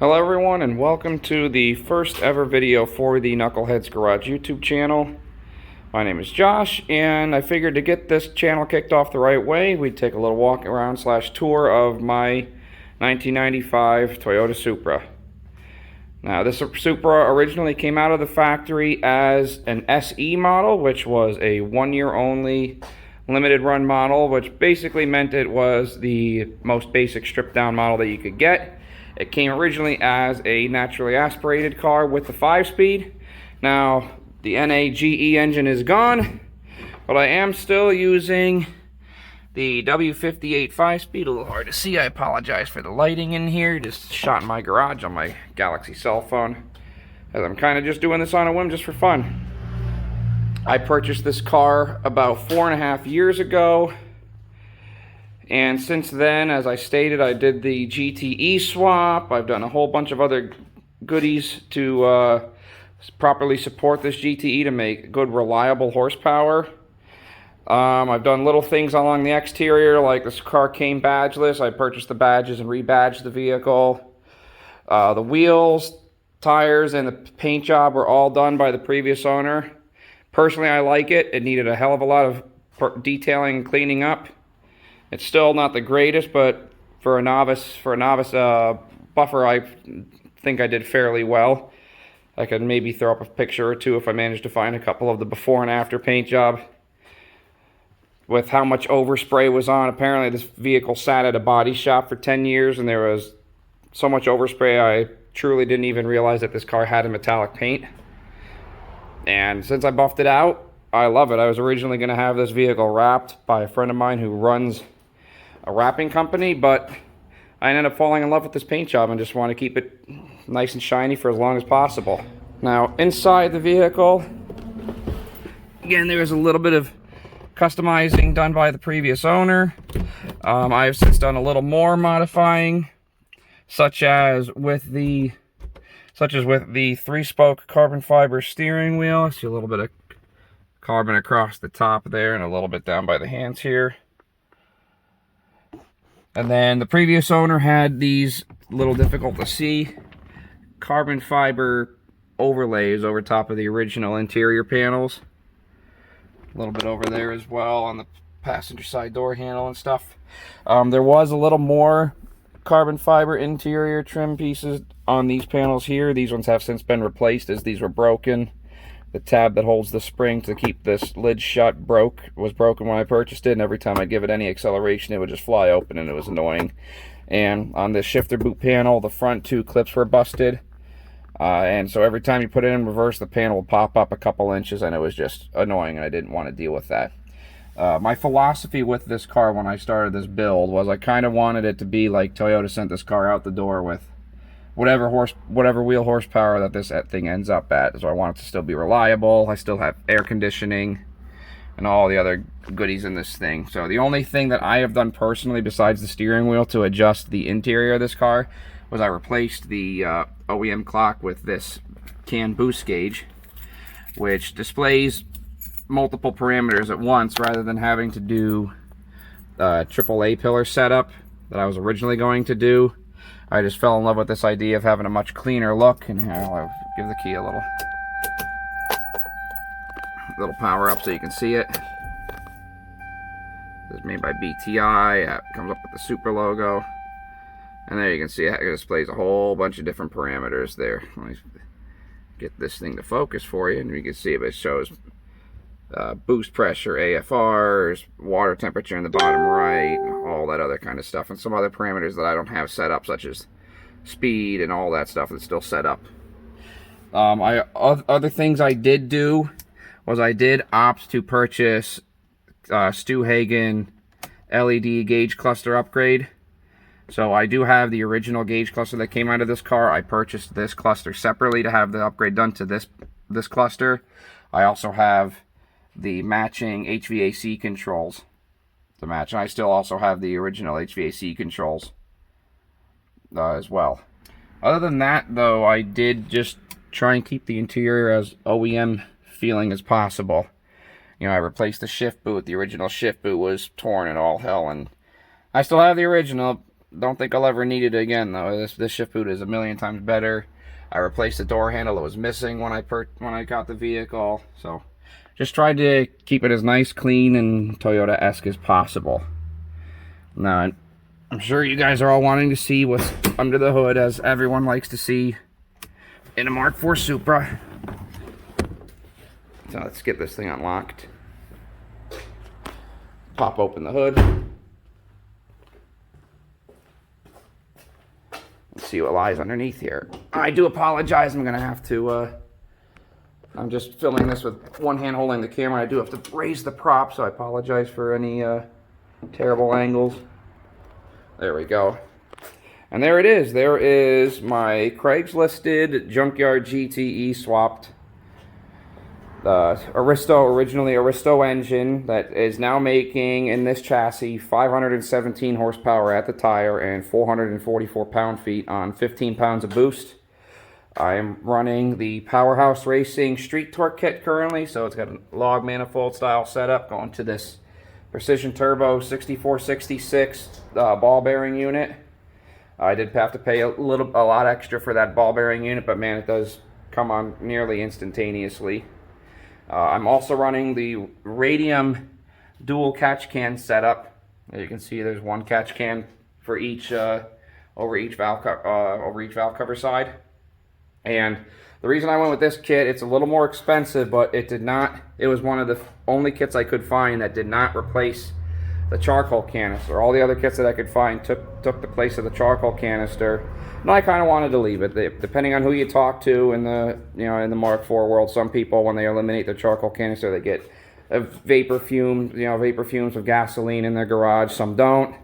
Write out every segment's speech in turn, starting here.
Hello everyone, and welcome to the first ever video for the Knuckleheads Garage YouTube channel. My name is Josh, and I figured to get this channel kicked off the right way, we'd take a little walk around / tour of my 1995 Toyota Supra. Now, this Supra originally came out of the factory as an SE model, which was a 1 year only limited run model, which basically meant it was the most basic stripped down model that you could get. It came originally as a naturally aspirated car with the 5-speed. Now, the NAGE engine is gone, but I am still using the W58 5-speed. A little hard to see, I apologize for the lighting in here. Just shot in my garage on my Galaxy cell phone, as I'm kind of just doing this on a whim just for fun. I purchased this car about 4.5 years ago. And since then, as I stated, I did the GTE swap. I've done a whole bunch of other goodies to properly support this GTE to make good, reliable horsepower. I've done little things along the exterior, like this car came badgeless. I purchased the badges and rebadged the vehicle. The wheels, tires, and the paint job were all done by the previous owner. Personally, I like it. It needed a hell of a lot of detailing and cleaning up. It's still not the greatest, but for a novice buffer, I think I did fairly well. I could maybe throw up a picture or two if I managed to find a couple of the before and after paint job. With how much overspray was on, apparently this vehicle sat at a body shop for 10 years, and there was so much overspray I truly didn't even realize that this car had a metallic paint. And since I buffed it out, I love it. I was originally going to have this vehicle wrapped by a friend of mine who runs a wrapping company, but I ended up falling in love with this paint job and just want to keep it nice and shiny for as long as possible. Now, inside the vehicle, again, there is a little bit of customizing done by the previous owner. I have since done a little more modifying, such as with the 3-spoke carbon fiber steering wheel. I see a little bit of carbon across the top there and a little bit down by the hands here. And then the previous owner had these, a little difficult to see, carbon fiber overlays over top of the original interior panels. A little bit over there as well on the passenger side door handle and stuff. There was a little more carbon fiber interior trim pieces on these panels here. These ones have since been replaced as these were broken. The tab that holds the spring to keep this lid shut was broken when I purchased it, and every time I give it any acceleration, it would just fly open, and it was annoying. And on this shifter boot panel, the front 2 clips were busted. And so every time you put it in reverse, the panel would pop up a couple inches, and it was just annoying, and I didn't want to deal with that. My philosophy with this car when I started this build was I kind of wanted it to be like Toyota sent this car out the door with whatever wheel horsepower that this thing ends up at. So I want it to still be reliable. I still have air conditioning and all the other goodies in this thing. So the only thing that I have done personally besides the steering wheel to adjust the interior of this car was I replaced the OEM clock with this CAN boost gauge, which displays multiple parameters at once rather than having to do AAA pillar setup that I was originally going to do. I just fell in love with this idea of having a much cleaner look, and here I'll give the key a little power up so you can see it. This is made by BTI. It comes up with the Supra logo, and there you can see it displays a whole bunch of different parameters there. Let me get this thing to focus for you, and you can see it shows boost pressure, AFRs, water temperature in the bottom right, all that other kind of stuff, and some other parameters that I don't have set up, such as speed and all that stuff that's still set up. Other things I did do was I did opt to purchase Stu Hagen LED gauge cluster upgrade. So I do have the original gauge cluster that came out of this car. I purchased this cluster separately to have the upgrade done to this cluster. I also have the matching HVAC controls to match, and I still also have the original HVAC controls as well. Other than that, though, I did just try and keep the interior as OEM feeling as possible. You know, I replaced the shift boot. The original shift boot was torn and all hell, and I still have the original. don't think I'll ever need it again though. This shift boot is a million times better. I replaced the door handle that was missing when I got the vehicle. So just tried to keep it as nice, clean, and Toyota-esque as possible. Now, I'm sure you guys are all wanting to see what's under the hood, as everyone likes to see in a Mark IV Supra. So let's get this thing unlocked. Pop open the hood. Let's see what lies underneath here. I do apologize. I'm going to have to... I'm just filming this with one hand holding the camera. I do have to raise the prop, so I apologize for any terrible angles. There we go. And there it is. There is my Craigslisted Junkyard GTE swapped originally Aristo engine that is now making, in this chassis, 517 horsepower at the tire and 444 pound-feet on 15 pounds of boost. I am running the Powerhouse Racing Street Torque kit currently, so it's got a log manifold style setup going to this Precision Turbo 6466 ball bearing unit. I did have to pay a lot extra for that ball bearing unit, but man, it does come on nearly instantaneously. I'm also running the Radium dual catch can setup. As you can see, there's one catch can for each over each valve cover side. And the reason I went with this kit, it's a little more expensive, but it was one of the only kits I could find that did not replace the charcoal canister. All the other kits that I could find took the place of the charcoal canister, and I kind of wanted to leave it. Depending on who you talk to in the Mark IV world, some people, when they eliminate the charcoal canister, they get vapor fumes of gasoline in their garage. Some don't.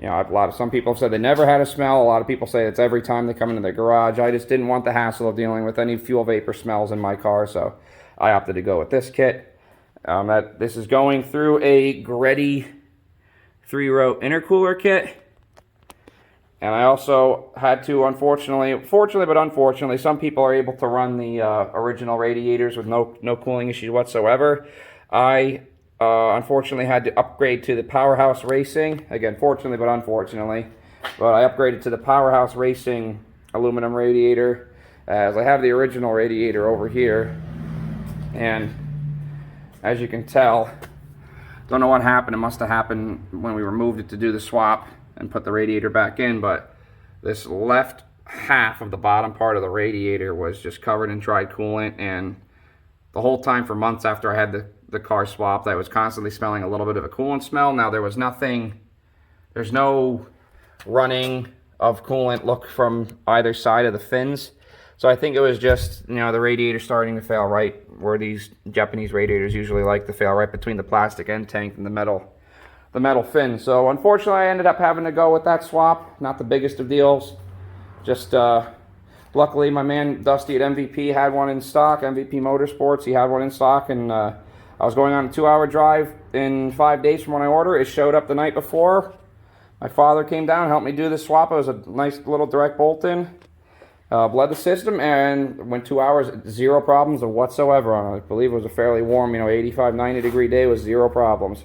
Some people have said they never had a smell. A lot of people say it's every time they come into their garage. I just didn't want the hassle of dealing with any fuel vapor smells in my car, so I opted to go with this kit. This is going through a Greddy 3-row intercooler kit. And I also had to, fortunately but unfortunately, some people are able to run the original radiators with no cooling issues whatsoever. I unfortunately had to upgrade to the Powerhouse Racing. Again, fortunately but unfortunately. But I upgraded to the Powerhouse Racing aluminum radiator, as I have the original radiator over here. And as you can tell, don't know what happened. It must have happened when we removed it to do the swap and put the radiator back in, but this left half of the bottom part of the radiator was just covered in dried coolant, and the whole time for months after I had the car swapped, I was constantly smelling a little bit of a coolant smell. Now there's no running of coolant look from either side of the fins. So I think it was just, the radiator starting to fail right where these Japanese radiators usually like to fail, right between the plastic end tank and the metal fin. So unfortunately I ended up having to go with that swap. Not the biggest of deals. Just luckily my man Dusty at MVP had one in stock, MVP Motorsports. He had one in stock, and I was going on a 2-hour drive in 5 days from when I ordered. It showed up the night before. My father came down and helped me do the swap. It was a nice little direct bolt-in. Bled the system, and went 2 hours, zero problems whatsoever on it. I believe it was a fairly warm, 85, 90 degree day with zero problems.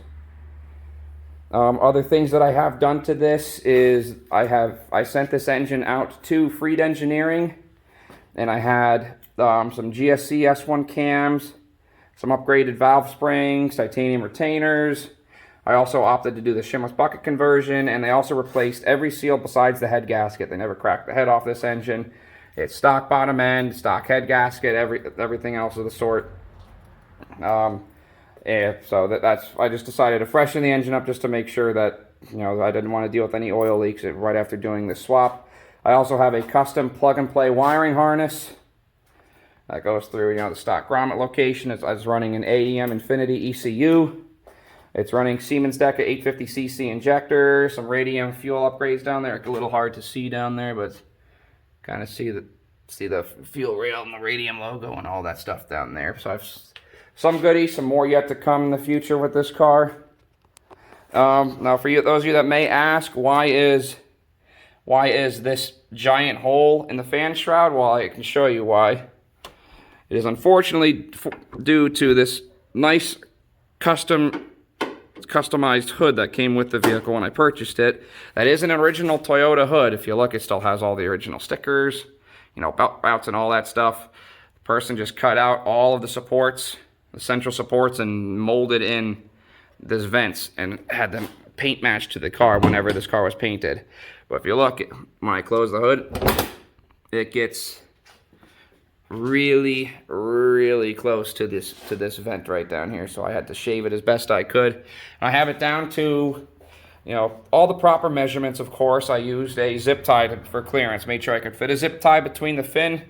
Other things that I have done to this is I sent this engine out to Freed Engineering, and I had some GSC S1 cams, some upgraded valve springs, titanium retainers. I also opted to do the shimless bucket conversion, and they also replaced every seal besides the head gasket. They never cracked the head off this engine. It's stock bottom end, stock head gasket, everything else of the sort. And so I just decided to freshen the engine up just to make sure that I didn't want to deal with any oil leaks right after doing this swap. I also have a custom plug-and-play wiring harness that goes through the stock grommet location. It's running an AEM Infinity ECU. It's running Siemens Deca 850cc injector, some Radium fuel upgrades down there. It's a little hard to see down there, but kind of see the fuel rail and the Radium logo and all that stuff down there. So I've some goodies, some more yet to come in the future with this car. Now, for those of you that may ask, why is this giant hole in the fan shroud? Well, I can show you why. It is unfortunately due to this nice custom customized hood that came with the vehicle when I purchased it. That is an original Toyota hood. If you look, it still has all the original stickers, you know, belt bouts and all that stuff. The person just cut out all of the supports, the central supports, and molded in this vents and had them paint matched to the car whenever this car was painted. But if you look, when I close the hood, it gets really, really close to this vent right down here. So I had to shave it as best I could. I have it down to, you know, all the proper measurements. Of course, I used a zip tie for clearance. Made sure I could fit a zip tie between the fin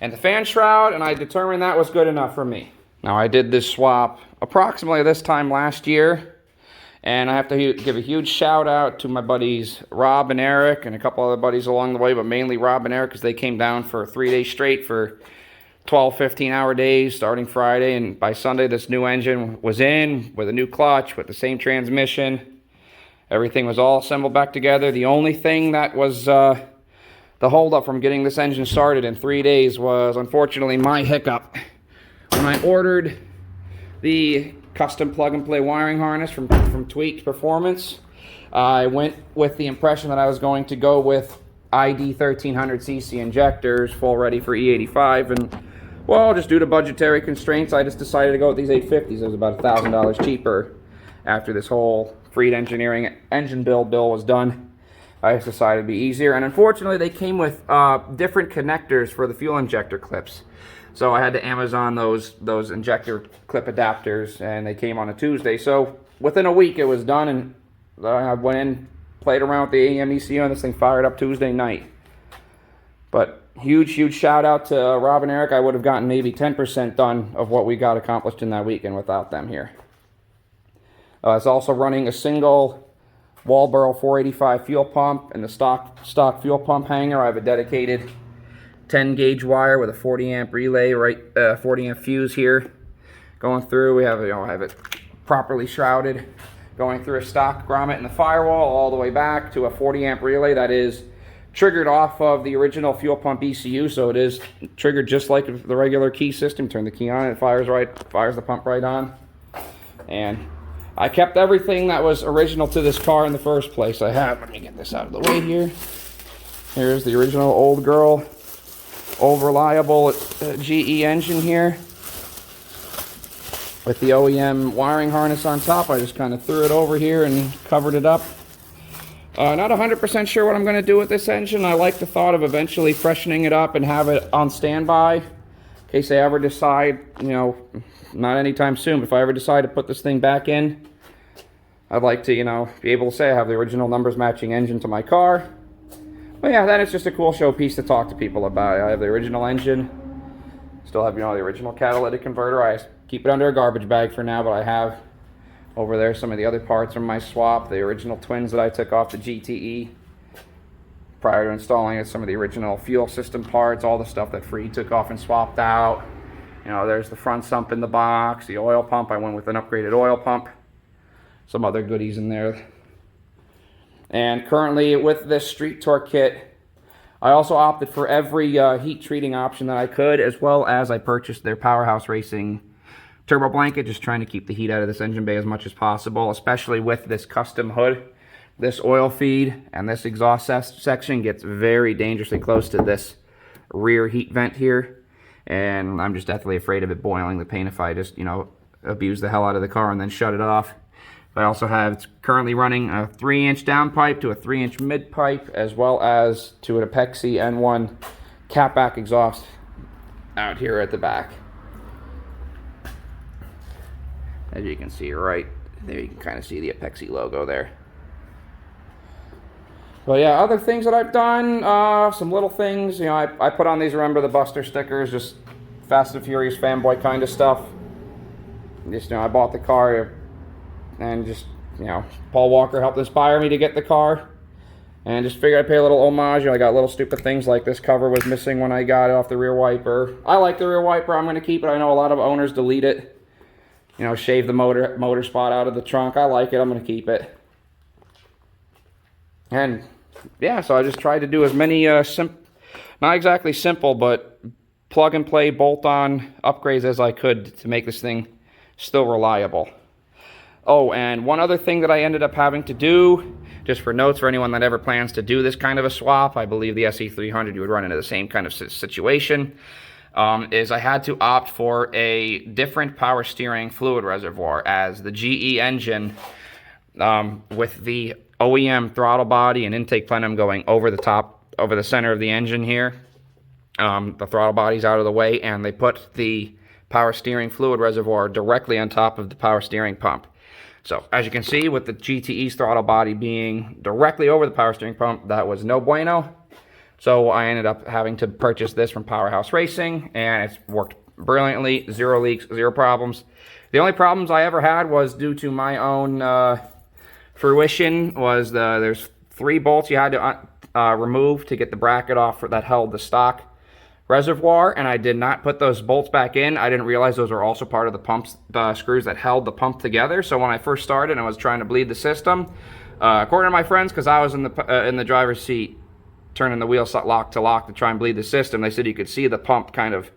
and the fan shroud, and I determined that was good enough for me. Now, I did this swap approximately this time last year. And I have to give a huge shout out to my buddies Rob and Eric and a couple other buddies along the way, but mainly Rob and Eric because they came down for 3 days straight for 12, 15-hour days starting Friday. And by Sunday, this new engine was in with a new clutch, with the same transmission. Everything was all assembled back together. The only thing that was the holdup from getting this engine started in 3 days was, unfortunately, my hiccup. When I ordered the custom plug-and-play wiring harness from Tweaked Performance, I went with the impression that I was going to go with ID 1300cc injectors, full ready for E85, and well, just due to budgetary constraints, I just decided to go with these 850s. It was about $1,000 cheaper after this whole Freed Engineering engine bill was done. I just decided it'd be easier, and unfortunately, they came with different connectors for the fuel injector clips. So I had to Amazon those injector clip adapters, and they came on a Tuesday. So within a week, it was done, and I went in, played around with the AEM ECU, and this thing fired up Tuesday night. But huge shout out to Rob and Eric. I would have gotten maybe 10% done of what we got accomplished in that weekend without them here. It's also running a single Walboro 485 fuel pump and the stock fuel pump hanger. I have a dedicated 10 gauge wire with a 40 amp relay, 40 amp fuse here going through. We have, I have it properly shrouded, going through a stock grommet in the firewall all the way back to a 40 amp relay that is triggered off of the original fuel pump ECU, so it is triggered just like the regular key system. Turn the key on, it fires the pump right on. And I kept everything that was original to this car in the first place. Let me get this out of the way here. Here's the original old girl, old reliable GE engine here with the OEM wiring harness on top. I just kind of threw it over here and covered it up. Not 100% sure what I'm going to do with this engine. I like the thought of eventually freshening it up and have it on standby in case I ever decide, not anytime soon, but if I ever decide to put this thing back in, I'd like to, be able to say I have the original numbers matching engine to my car. But yeah, that is just a cool showpiece to talk to people about. I have the original engine. Still have, the original catalytic converter. I keep it under a garbage bag for now, but I have over there some of the other parts from my swap, the original twins that I took off the GTE prior to installing it, some of the original fuel system parts, all the stuff that Freed took off and swapped out. There's the front sump in the box, the oil pump. I went with an upgraded oil pump. Some other goodies in there. And currently with this Street Torque kit, I also opted for every heat treating option that I could, as well as I purchased their Powerhouse Racing turbo blanket, just trying to keep the heat out of this engine bay as much as possible, especially with this custom hood. This oil feed and this exhaust section gets very dangerously close to this rear heat vent here, and I'm just deathly afraid of it boiling the paint if I just, abuse the hell out of the car and then shut it off. I also have, it's currently running a 3-inch downpipe to a 3-inch mid pipe, as well as to an Apexi N1 catback exhaust out here at the back. As you can see right there, you can kind of see the Apexi logo there. But yeah, other things that I've done, some little things. I put on these Remember the Buster stickers, just Fast and Furious fanboy kind of stuff. Just, I bought the car and just, Paul Walker helped inspire me to get the car. And just figured I'd pay a little homage. I got little stupid things like this cover was missing when I got it off the rear wiper. I like the rear wiper. I'm going to keep it. I know a lot of owners delete it. Shave the motor spot out of the trunk. I like it. I'm going to keep it. And yeah, so I just tried to do as many not exactly simple, but plug and play bolt-on upgrades as I could to make this thing still reliable. Oh, and one other thing that I ended up having to do, just for notes for anyone that ever plans to do this kind of a swap, I believe the SE300 you would run into the same kind of situation, is I had to opt for a different power steering fluid reservoir, as the GE engine, with the OEM throttle body and intake plenum going over the top, over the center of the engine here, the throttle body's out of the way, and they put the power steering fluid reservoir directly on top of the power steering pump. So, as you can see, with the GTE's throttle body being directly over the power steering pump, that was no bueno. So I ended up having to purchase this from Powerhouse Racing, and it's worked brilliantly. 0 leaks, 0 problems. The only problems I ever had was due to my own fruition. Was there's 3 bolts you had to remove to get the bracket off that held the stock reservoir, and I did not put those bolts back in. I didn't realize those were also part of the screws that held the pump together. So when I first started and I was trying to bleed the system, according to my friends, because I was in the driver's seat turning the wheel lock to lock to try and bleed the system, they said you could see the pump kind of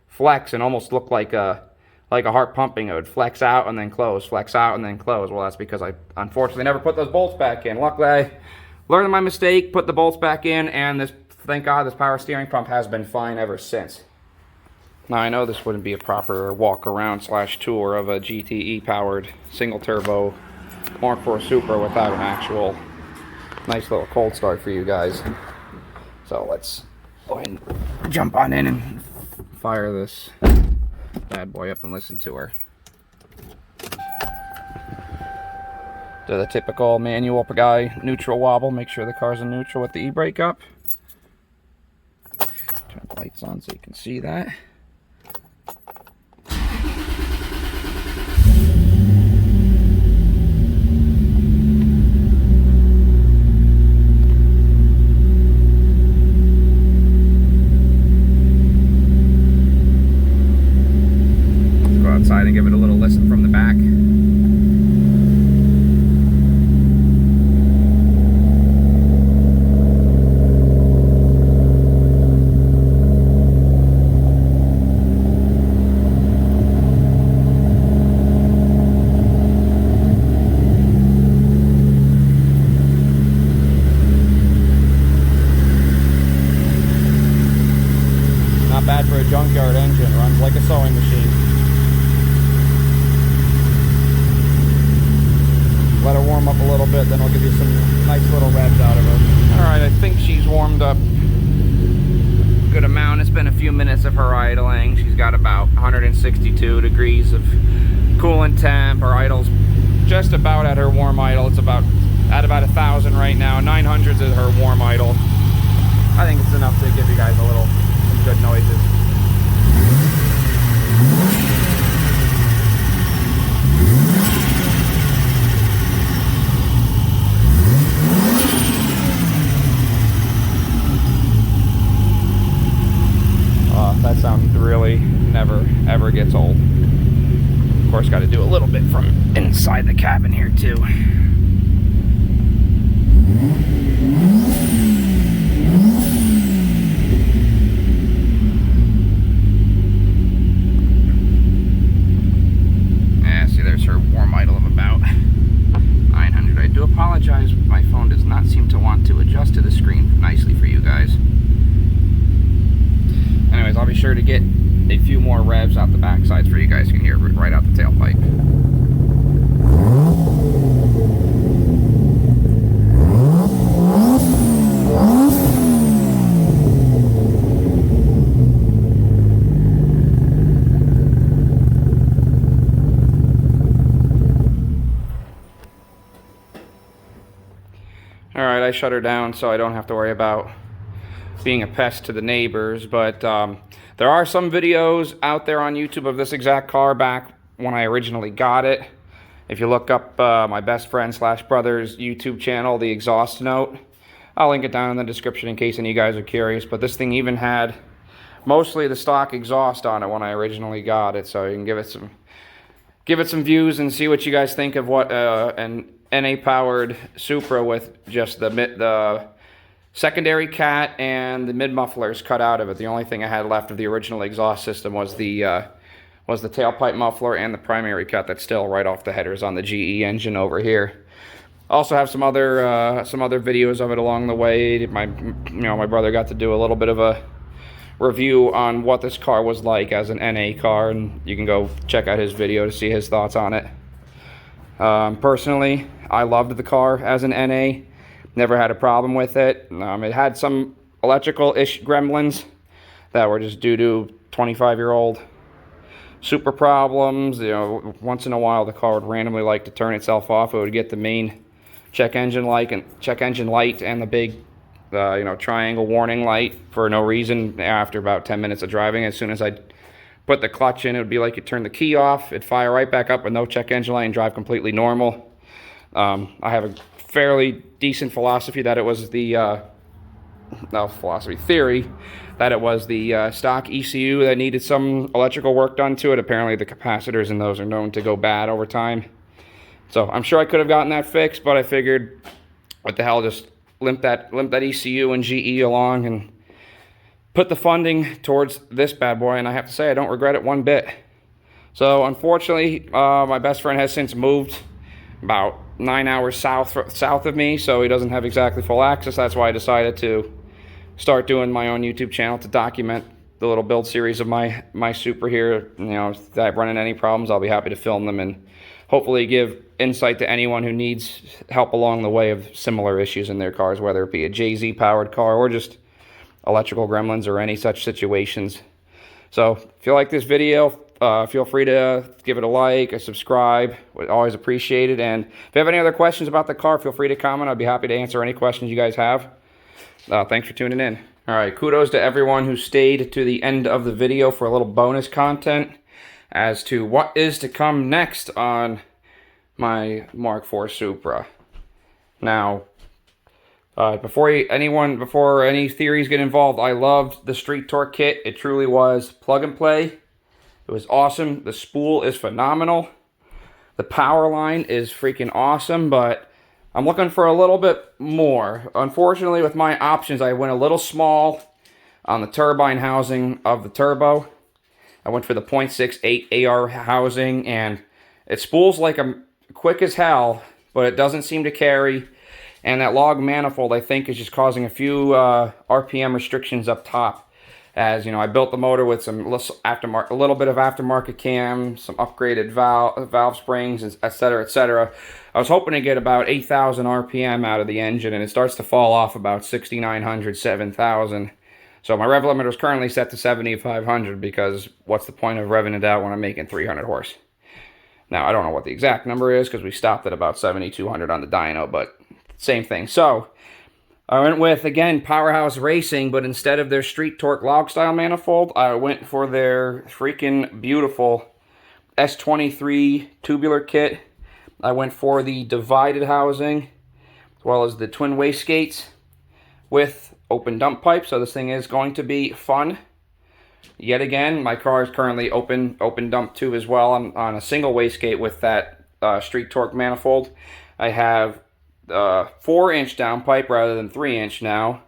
flex and almost look like a heart pumping. It would flex out and then close, flex out and then close. Well, that's because I unfortunately never put those bolts back in. Luckily, I learned my mistake, put the bolts back in, and thank God this power steering pump has been fine ever since. Now, I know this wouldn't be a proper walk-around / tour of a GTE-powered single-turbo Mark IV Supra without an actual nice little cold start for you guys. So let's go ahead and jump on in and fire this bad boy up and listen to her. Do the typical manual guy neutral wobble, make sure the car's in neutral with the e-brake up. Turn the lights on so you can see that. Let's go outside and give it a little listen from the back. Bad for a junkyard engine, runs like a sewing machine. Let her warm up a little bit, then I'll give you some nice little revs out of her. Alright, I think she's warmed up a good amount. It's been a few minutes of her idling. She's got about 162 degrees of coolant temp. Her idle's just about at her warm idle. It's about 1,000 right now. 900s is her warm idle. I think it's enough to give you guys a little good noises. That sound really never ever gets old. Of course, got to do a little bit from inside the cabin here too. Her warm idle of about 900. I do apologize, my phone does not seem to want to adjust to the screen nicely for you guys. Anyways, I'll be sure to get a few more revs out the back sides for you guys. You can hear it right out the tailpipe. Alright, I shut her down so I don't have to worry about being a pest to the neighbors, but there are some videos out there on YouTube of this exact car back when I originally got it. If you look up my best friend / brother's YouTube channel, The Exhaust Note, I'll link it down in the description in case any of you guys are curious, but this thing even had mostly the stock exhaust on it when I originally got it, so you can give it some views and see what you guys think of what an NA-powered Supra with just the secondary cat and the mid-mufflers cut out of it. The only thing I had left of the original exhaust system was the was the tailpipe muffler and the primary cut that's still right off the headers on the GE engine over here. Also have some other videos of it along the way. My brother got to do a little bit of a review on what this car was like as an NA car, and you can go check out his video to see his thoughts on it. Personally, I loved the car as an NA. Never had a problem with it. It had some electrical-ish gremlins that were just due to 25-year-old Supra problems. Once in a while the car would randomly like to turn itself off. It would get the main check engine light and the big triangle warning light for no reason after about 10 minutes of driving. As soon as I put the clutch in, it would be like you turn the key off. It'd fire right back up with no check engine light and drive completely normal. I have a fairly decent philosophy that it was the theory that it was the stock ECU that needed some electrical work done to it. Apparently the capacitors in those are known to go bad over time. So I'm sure I could have gotten that fixed, but I figured, what the hell, just limp that ECU and GE along and put the funding towards this bad boy. And I have to say, I don't regret it one bit. So unfortunately, my best friend has since moved about 9 hours south of me, so he doesn't have exactly full access. That's why I decided to start doing my own YouTube channel to document the little build series of my Supra here. If I run into any problems, I'll be happy to film them and hopefully give insight to anyone who needs help along the way of similar issues in their cars, whether it be a JZ powered car or just electrical gremlins or any such situations. So if you like this video, feel free to give it a like, a subscribe. Would always appreciate it. And if you have any other questions about the car, feel free to comment. I'd be happy to answer any questions you guys have. Thanks for tuning in. All right, kudos to everyone who stayed to the end of the video for a little bonus content as to what is to come next on my Mark IV Supra. Now, before any theories get involved, I loved the Street Torque kit. It truly was plug and play. It was awesome. The spool is phenomenal. The power line is freaking awesome, but I'm looking for a little bit more. Unfortunately, with my options, I went a little small on the turbine housing of the turbo. I went for the 0.68 AR housing, and it spools like I'm quick as hell, but it doesn't seem to carry. And that log manifold, I think, is just causing a few RPM restrictions up top. As I built the motor with some aftermarket, a little bit of aftermarket cam, some upgraded valve springs, etc., etc. I was hoping to get about 8,000 RPM out of the engine, and it starts to fall off about 6,900, 7,000. So my rev limiter is currently set to 7,500 because what's the point of revving it out when I'm making 300 horse? Now I don't know what the exact number is because we stopped at about 7,200 on the dyno, but same thing. So I went with, again, Powerhouse Racing, but instead of their Street Torque log style manifold, I went for their freaking beautiful S23 tubular kit. I went for the divided housing, as well as the twin wastegates with open dump pipe. So this thing is going to be fun. Yet again, my car is currently open dump tube as well. I'm on a single wastegate with that Street Torque manifold. I have 4-inch downpipe rather than 3-inch now,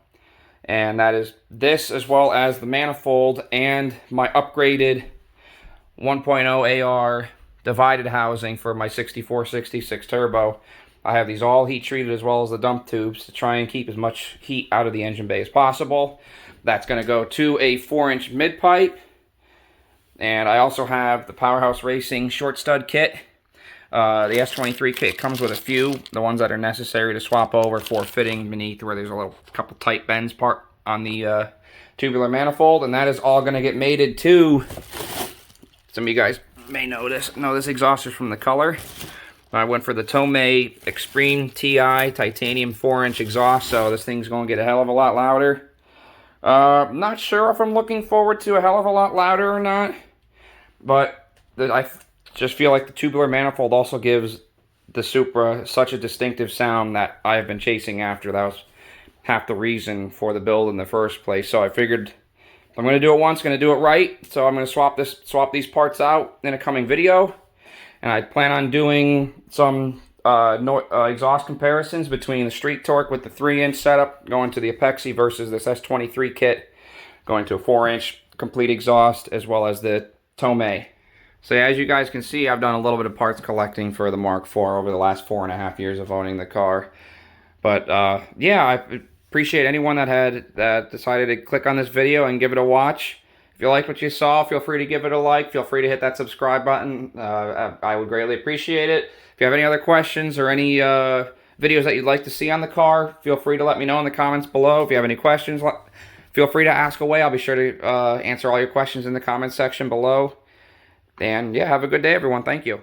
and that is this as well as the manifold and my upgraded 1.0 AR divided housing for my 6466 turbo. I have these all heat treated as well as the dump tubes to try and keep as much heat out of the engine bay as possible. That's going to go to a 4-inch mid pipe, and I also have the Powerhouse Racing short stud kit. The S23 kit comes with a few, the ones that are necessary to swap over for fitting beneath where there's a couple tight bends part on the tubular manifold, and that is all going to get mated to, some of you guys may know this exhaust is from the color. I went for the Tomei Extreme TI titanium 4-inch exhaust, so this thing's going to get a hell of a lot louder. Not sure if I'm looking forward to a hell of a lot louder or not, but I just feel like the tubular manifold also gives the Supra such a distinctive sound that I've been chasing after. That was half the reason for the build in the first place. So I figured if I'm going to do it once, going to do it right. So I'm going to swap these parts out in a coming video. And I plan on doing some exhaust comparisons between the Street Torque with the 3-inch setup, going to the Apexi versus this S23 kit, going to a 4-inch complete exhaust, as well as the Tomei. So yeah, as you guys can see, I've done a little bit of parts collecting for the Mark IV over the last 4.5 years of owning the car. But yeah, I appreciate anyone that decided to click on this video and give it a watch. If you like what you saw, feel free to give it a like. Feel free to hit that subscribe button. I would greatly appreciate it. If you have any other questions or any videos that you'd like to see on the car, feel free to let me know in the comments below. If you have any questions, feel free to ask away. I'll be sure to answer all your questions in the comments section below. And yeah, have a good day, everyone. Thank you.